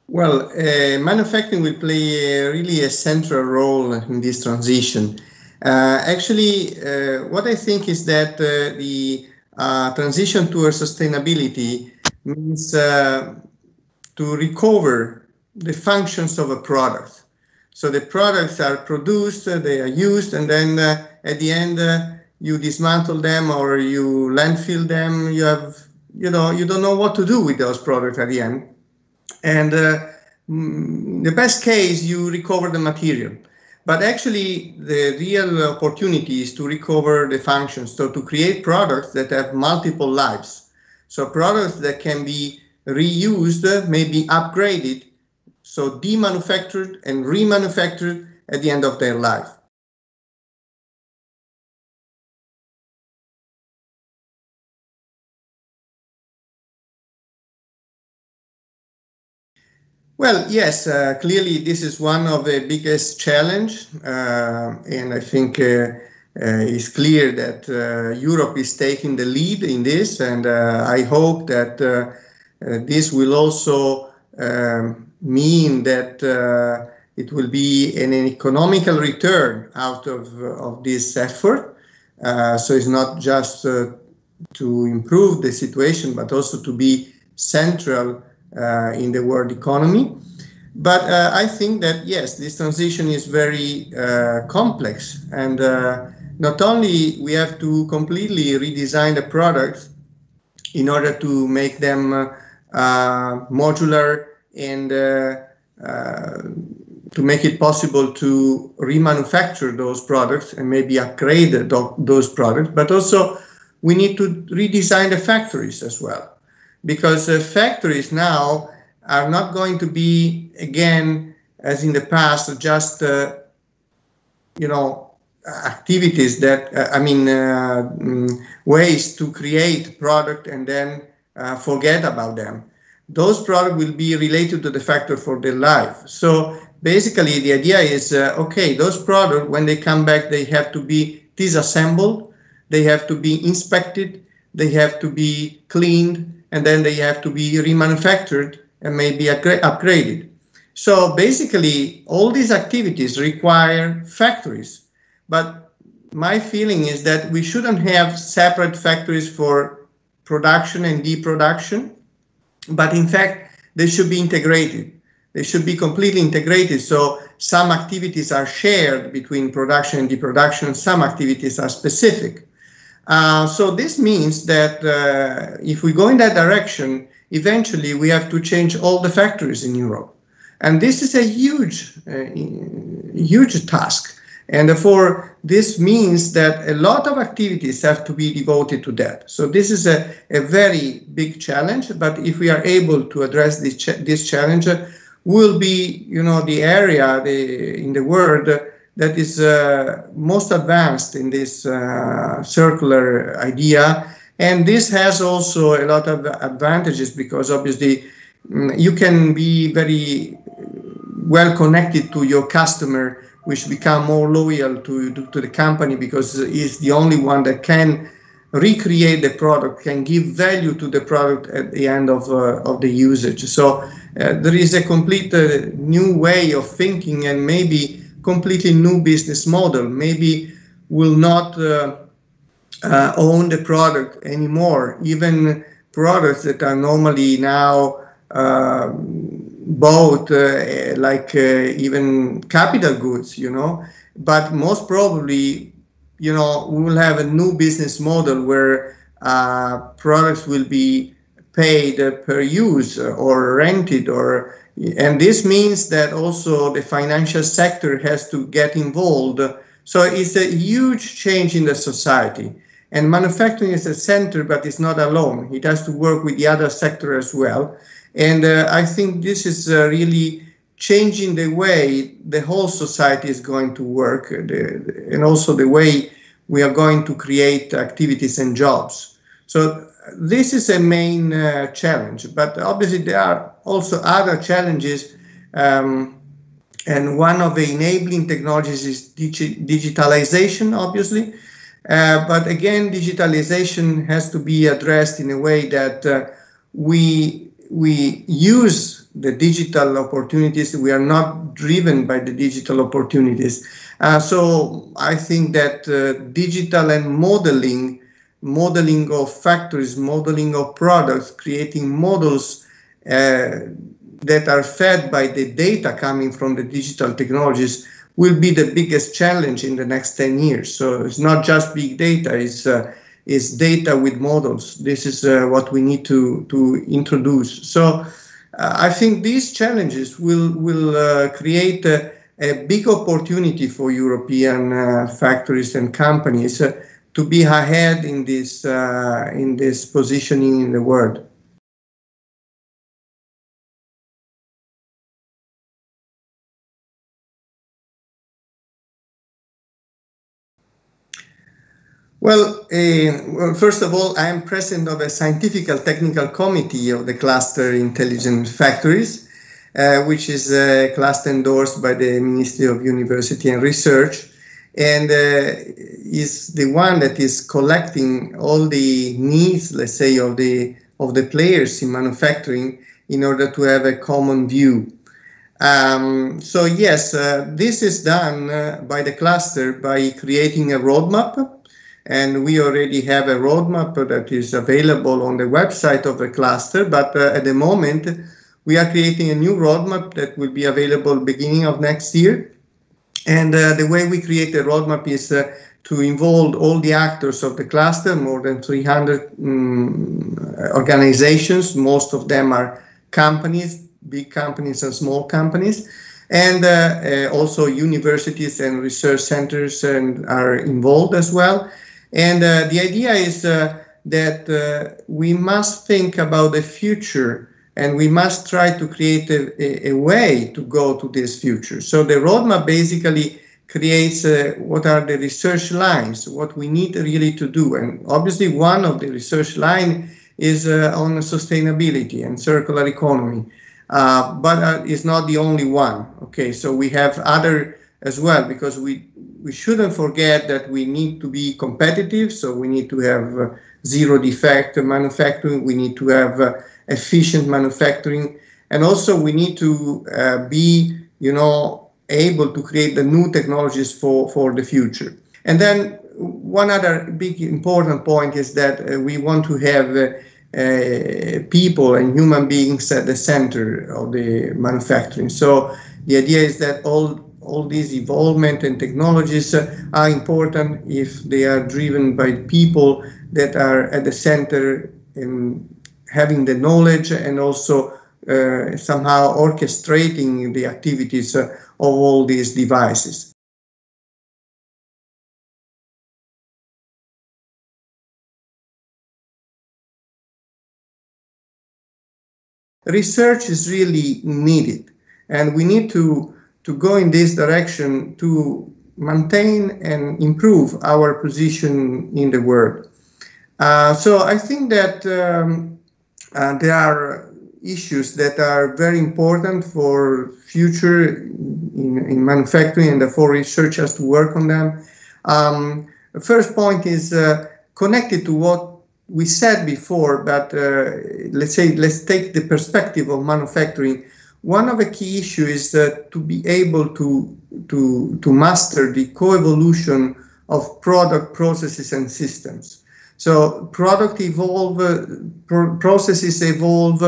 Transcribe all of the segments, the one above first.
Well, manufacturing will play really a central role in this transition. Actually, what I think is that the transition towards sustainability means to recover the functions of a product. So the products are produced, they are used, and then at the end you dismantle them or you landfill them. You don't know what to do with those products at the end. And in the best case, you recover the material. But actually, the real opportunity is to recover the functions, so to create products that have multiple lives. So products that can be reused, maybe upgraded, so demanufactured and remanufactured at the end of their life. Well, yes, clearly this is one of the biggest challenge, and I think it's clear that Europe is taking the lead in this, and I hope that this will also mean that it will be an economical return out of this effort. So it's not just to improve the situation, but also to be central in the world economy. But I think that, yes, this transition is very complex, and not only we have to completely redesign the products in order to make them modular and to make it possible to remanufacture those products and maybe upgrade those products, but also we need to redesign the factories as well. Because factories now are not going to be, again, as in the past, just, activities that, ways to create product and then forget about them. Those products will be related to the factory for their life. So basically the idea is, okay, those products, when they come back, they have to be disassembled, they have to be inspected, they have to be cleaned, and then they have to be remanufactured and maybe upgraded. So basically, all these activities require factories. But my feeling is that we shouldn't have separate factories for production and deproduction, but in fact, they should be integrated. They should be completely integrated. So some activities are shared between production and deproduction. Some activities are specific. So this means that if we go in that direction, eventually we have to change all the factories in Europe. And this is a huge task. And therefore, this means that a lot of activities have to be devoted to that. So this is a very big challenge. But if we are able to address this challenge, will be, the area in the world that is most advanced in this circular idea. And this has also a lot of advantages because obviously you can be very well connected to your customer, which become more loyal to the company because it's the only one that can recreate the product, can give value to the product at the end of the usage. So there is a complete new way of thinking and maybe completely new business model. Maybe will not own the product anymore. Even products that are normally now bought even capital goods, but most probably, we will have a new business model where products will be paid per use or rented and this means that also the financial sector has to get involved. So it's a huge change in the society. And manufacturing is a center, but it's not alone. It has to work with the other sector as well. And I think this is really changing the way the whole society is going to work and also the way we are going to create activities and jobs. So this is a main challenge, but obviously there are also other challenges, and one of the enabling technologies is digitalization, obviously, but again, digitalization has to be addressed in a way that we use the digital opportunities. We are not driven by the digital opportunities. So I think that digital and modeling of factories, modeling of products, creating models that are fed by the data coming from the digital technologies will be the biggest challenge in the next 10 years. So it's not just big data, it's data with models. This is what we need to introduce. So I think these challenges will create a big opportunity for European factories and companies to be ahead in this positioning in the world. Well, first of all, I am president of a scientific and technical committee of the cluster Intelligent Factories, which is a cluster endorsed by the Ministry of University and Research, and is the one that is collecting all the needs, let's say, of the players in manufacturing in order to have a common view. So yes, this is done by the cluster by creating a roadmap. And we already have a roadmap that is available on the website of the cluster, but at the moment we are creating a new roadmap that will be available beginning of next year. And the way we create a roadmap is to involve all the actors of the cluster, more than 300 organizations. Most of them are companies, big companies and small companies. And also universities and research centers are involved as well. And the idea is that we must think about the future, and we must try to create a way to go to this future. So the roadmap basically creates what are the research lines, what we need really to do. And obviously one of the research line is on sustainability and circular economy, but it's not the only one. Okay, so we have other as well, because we shouldn't forget that we need to be competitive, so we need to have zero defect manufacturing, we need to have efficient manufacturing, and also we need to be, able to create the new technologies for the future. And then one other big important point is that we want to have people and human beings at the center of the manufacturing. So the idea is that all these evolvement and technologies are important if they are driven by people that are at the center and having the knowledge and also somehow orchestrating the activities of all these devices. Research is really needed, and we need to go in this direction to maintain and improve our position in the world. So I think that there are issues that are very important for future in manufacturing, and therefore research has to work on them. The first point is connected to what we said before, but let's take the perspective of manufacturing. One of the key issues is to be able to master the co-evolution of product, processes, and systems. So product evolve, processes evolve,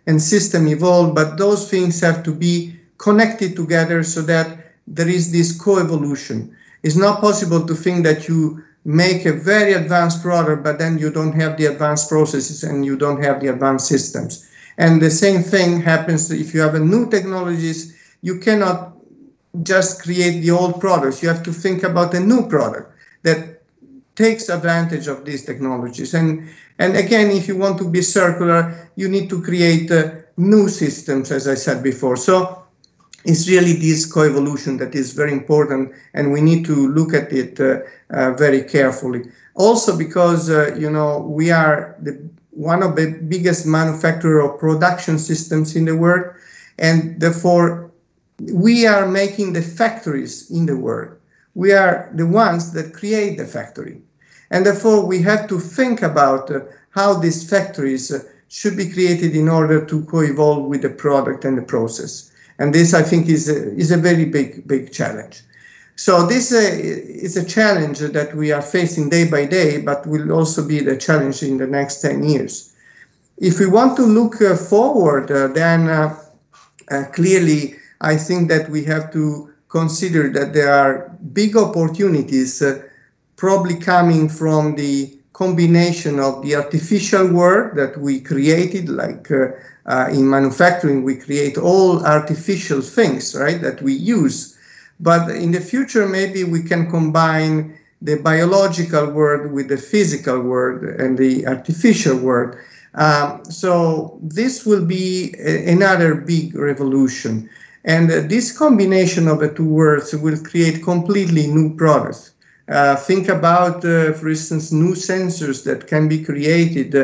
and system evolve, but those things have to be connected together so that there is this co-evolution. It's not possible to think that you make a very advanced product, but then you don't have the advanced processes and you don't have the advanced systems. And the same thing happens if you have a new technologies. You cannot just create the old products. You have to think about a new product that takes advantage of these technologies. And again, if you want to be circular, you need to create new systems, as I said before. So it's really this co-evolution that is very important, and we need to look at it very carefully. Also because, we are one of the biggest manufacturer of production systems in the world, and therefore we are making the factories in the world. We are the ones that create the factory, and therefore we have to think about how these factories should be created in order to co-evolve with the product and the process. And this, I think, is a very big challenge. So this is a challenge that we are facing day by day, but will also be the challenge in the next 10 years. If we want to look forward, then clearly, I think that we have to consider that there are big opportunities probably coming from the combination of the artificial world that we created, like in manufacturing, we create all artificial things, right, that we use. But in the future, maybe we can combine the biological world with the physical world and the artificial world. So this will be another big revolution. And this combination of the two worlds will create completely new products. Think about, for instance, new sensors that can be created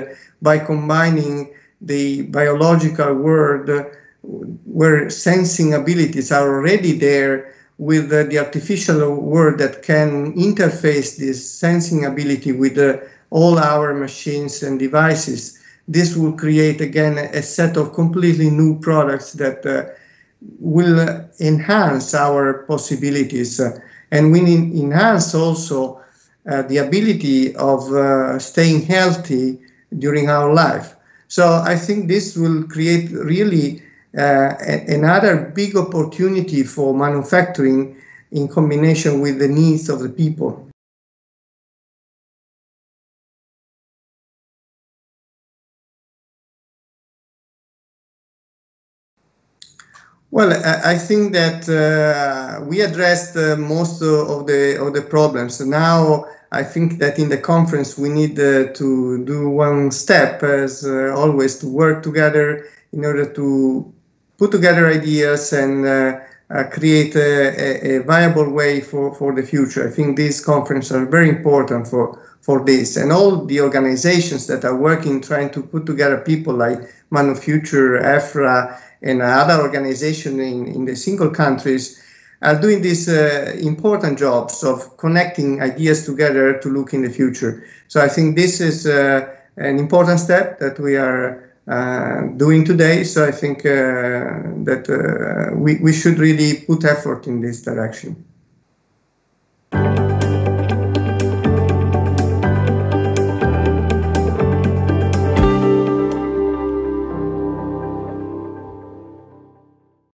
by combining the biological world, where sensing abilities are already there, with the artificial world that can interface this sensing ability with all our machines and devices. This will create, again, a set of completely new products that will enhance our possibilities and will enhance also the ability of staying healthy during our life. So I think this will create really another big opportunity for manufacturing in combination with the needs of the people. Well, I think that we addressed most of the problems. Now, I think that in the conference we need to do one step, as always, to work together in order to put together ideas and create a viable way for the future. I think these conferences are very important for this, and all the organizations that are working trying to put together people like MANUFUTURE, EFRA, and other organizations in the single countries are doing these important jobs of connecting ideas together to look in the future. So I think this is an important step that we are doing today. So I think that we should really put effort in this direction.